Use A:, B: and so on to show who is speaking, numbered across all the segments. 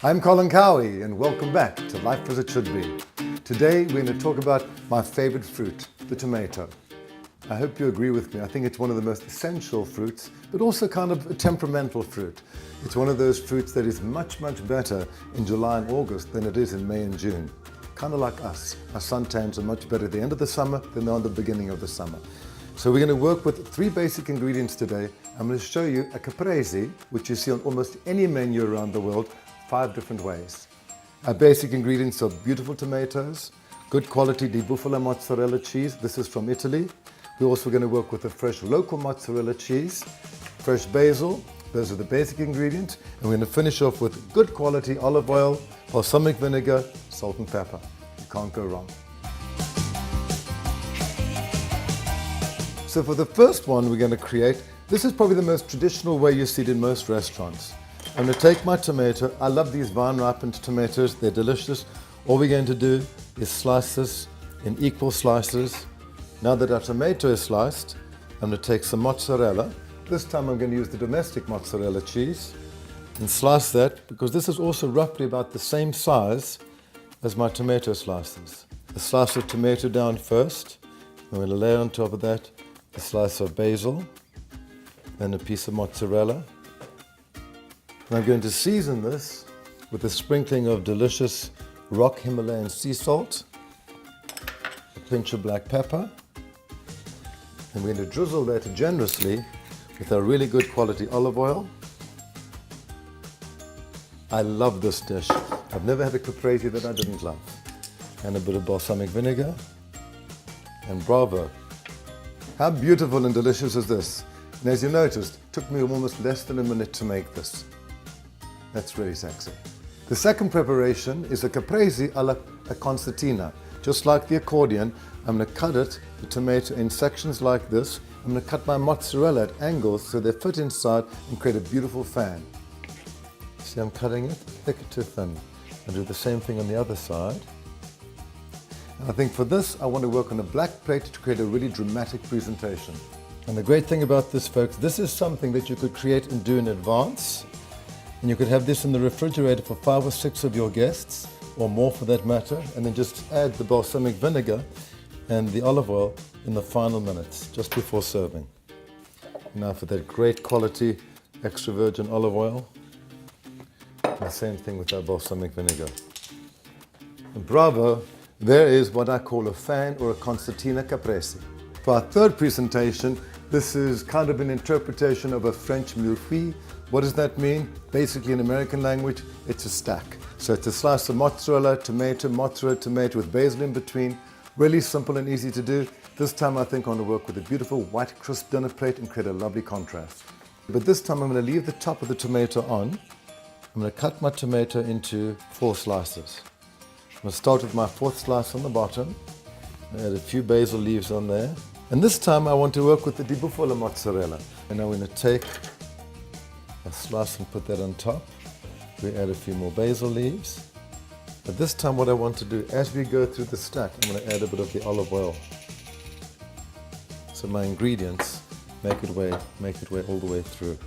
A: I'm Colin Cowie and welcome back to Life as It Should Be. Today we're going to talk about my favorite fruit, the tomato. I hope you agree with me. I think it's one of the most essential fruits, but also kind of a temperamental fruit. It's one of those fruits that is much, much better in July and August than it is in May and June. Kind of like us. Our suntans are much better at the end of the summer than they are at the beginning of the summer. So we're going to work with 3 basic ingredients today. I'm going to show you a caprese, which you see on almost any menu around the world, 5 different ways. Our basic ingredients are beautiful tomatoes, good quality di bufala mozzarella cheese. This is from Italy. We're also going to work with a fresh local mozzarella cheese, fresh basil. Those are the basic ingredients. And we're going to finish off with good quality olive oil, balsamic vinegar, salt and pepper. You can't go wrong. So for the first one we're going to create, this is probably the most traditional way you see it in most restaurants. I'm going to take my tomato. I love these vine-ripened tomatoes. They're delicious. All we're going to do is slice this in equal slices. Now that our tomato is sliced, I'm going to take some mozzarella. This time I'm going to use the domestic mozzarella cheese and slice that because this is also roughly about the same size as my tomato slices. A slice of tomato down first. I'm going to lay on top of that a slice of basil and a piece of mozzarella. And I'm going to season this with a sprinkling of delicious rock Himalayan sea salt, a pinch of black pepper, and we're going to drizzle that generously with our really good quality olive oil. I love this dish. I've never had a caprese that I didn't love. And a bit of balsamic vinegar, and bravo. How beautiful and delicious is this? And as you noticed, it took me almost less than a minute to make this. That's really sexy. The second preparation is a Caprese A la Concertina. Just like the accordion, I'm going to cut it, the tomato, in sections like this. I'm going to cut my mozzarella at angles so they fit inside and create a beautiful fan. See, I'm cutting it thick to thin. I'll do the same thing on the other side. And I think for this, I want to work on a black plate to create a really dramatic presentation. And the great thing about this, folks, this is something that you could create and do in advance. And you could have this in the refrigerator for 5 or 6 of your guests, or more for that matter, and then just add the balsamic vinegar and the olive oil in the final minutes, just before serving. Now for that great quality extra virgin olive oil, and the same thing with our balsamic vinegar. And bravo, there is what I call a fan or a concertina caprese. For our third presentation, this is kind of an interpretation of a French mille-feuille. What does that mean? Basically in American language, it's a stack. So it's a slice of mozzarella, tomato with basil in between. Really simple and easy to do. This time I think I want to work with a beautiful white crisp dinner plate and create a lovely contrast. But this time I'm going to leave the top of the tomato on. I'm going to cut my tomato into 4 slices. I'm going to start with my 4th slice on the bottom. Add a few basil leaves on there. And this time I want to work with the di bufala mozzarella. And I'm going to take a slice and put that on top. We add a few more basil leaves. But this time what I want to do, as we go through the stack, I'm going to add a bit of the olive oil. So my ingredients make it way all the way through.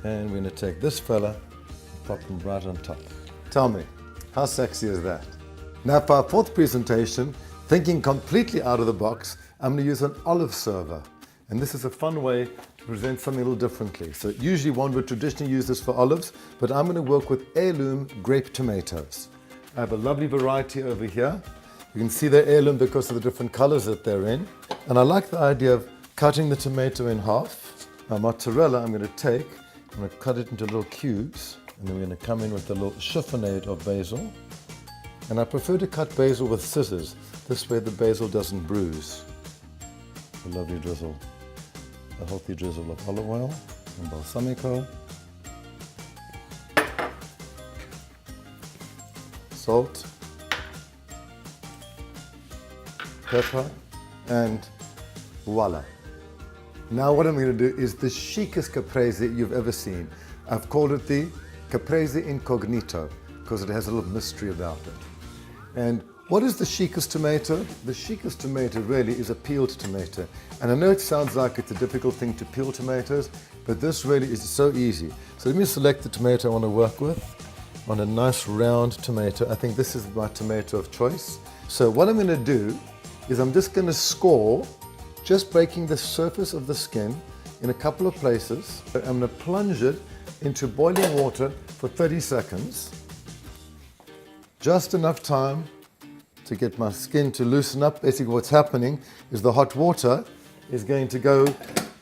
A: And we're going to take this fella and pop them right on top. Tell me, how sexy is that? Now for our 4th presentation, thinking completely out of the box, I'm going to use an olive server. And this is a fun way to present something a little differently. So usually one would traditionally use this for olives, but I'm going to work with heirloom grape tomatoes. I have a lovely variety over here. You can see they're heirloom because of the different colors that they're in. And I like the idea of cutting the tomato in half. My mozzarella I'm going to cut it into little cubes. And then we're going to come in with a little chiffonade of basil. And I prefer to cut basil with scissors. This way the basil doesn't bruise. A lovely drizzle, a healthy drizzle of olive oil and balsamic oil. Salt, pepper, and voila. Now what I'm going to do is the chicest caprese you've ever seen. I've called it the Caprese Incognito because it has a little mystery about it. And What is the chicest tomato? The chicest tomato really is a peeled tomato. And I know it sounds like it's a difficult thing to peel tomatoes, but this really is so easy. So let me select the tomato I want to work with. I want a nice round tomato. I think this is my tomato of choice. So what I'm going to do is I'm just going to score, just breaking the surface of the skin in a couple of places. I'm going to plunge it into boiling water for 30 seconds. Just enough time to get my skin to loosen up. Basically what's happening is the hot water is going to go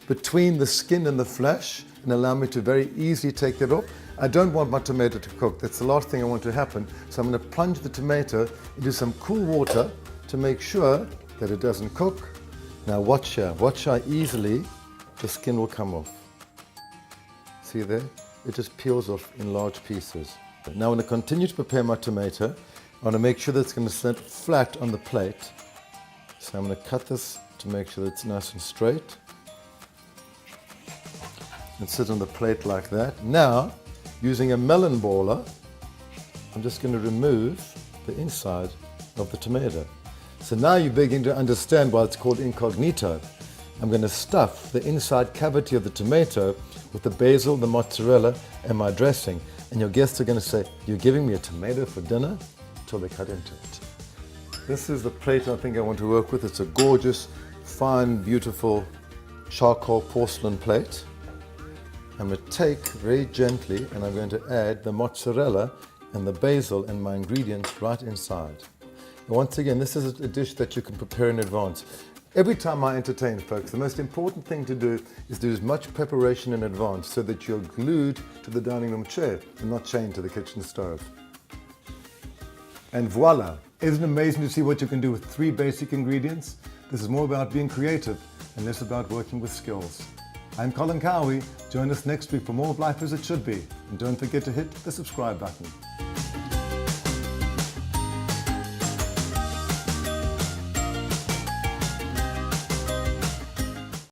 A: between the skin and the flesh and allow me to very easily take that off. I don't want my tomato to cook. That's the last thing I want to happen. So I'm going to plunge the tomato into some cool water to make sure that it doesn't cook. Now watch here. Watch how easily the skin will come off. See there? It just peels off in large pieces. Now I'm going to continue to prepare my tomato. I want to make sure that it's going to sit flat on the plate. So I'm going to cut this to make sure that it's nice and straight. And sit on the plate like that. Now, using a melon baller, I'm just going to remove the inside of the tomato. So now you begin to understand why it's called incognito. I'm going to stuff the inside cavity of the tomato with the basil, the mozzarella, and my dressing. And your guests are going to say, "You're giving me a tomato for dinner?" Until they cut into it. This is the plate I think I want to work with. It's a gorgeous, fine, beautiful charcoal porcelain plate. I'm going to take very gently and I'm going to add the mozzarella and the basil and my ingredients right inside. And once again, this is a dish that you can prepare in advance. Every time I entertain folks, the most important thing to do is do as much preparation in advance so that you're glued to the dining room chair and not chained to the kitchen stove. And voila! Isn't it amazing to see what you can do with 3 basic ingredients? This is more about being creative and less about working with skills. I'm Colin Cowie. Join us next week for more of Life as It Should Be. And don't forget to hit the subscribe button.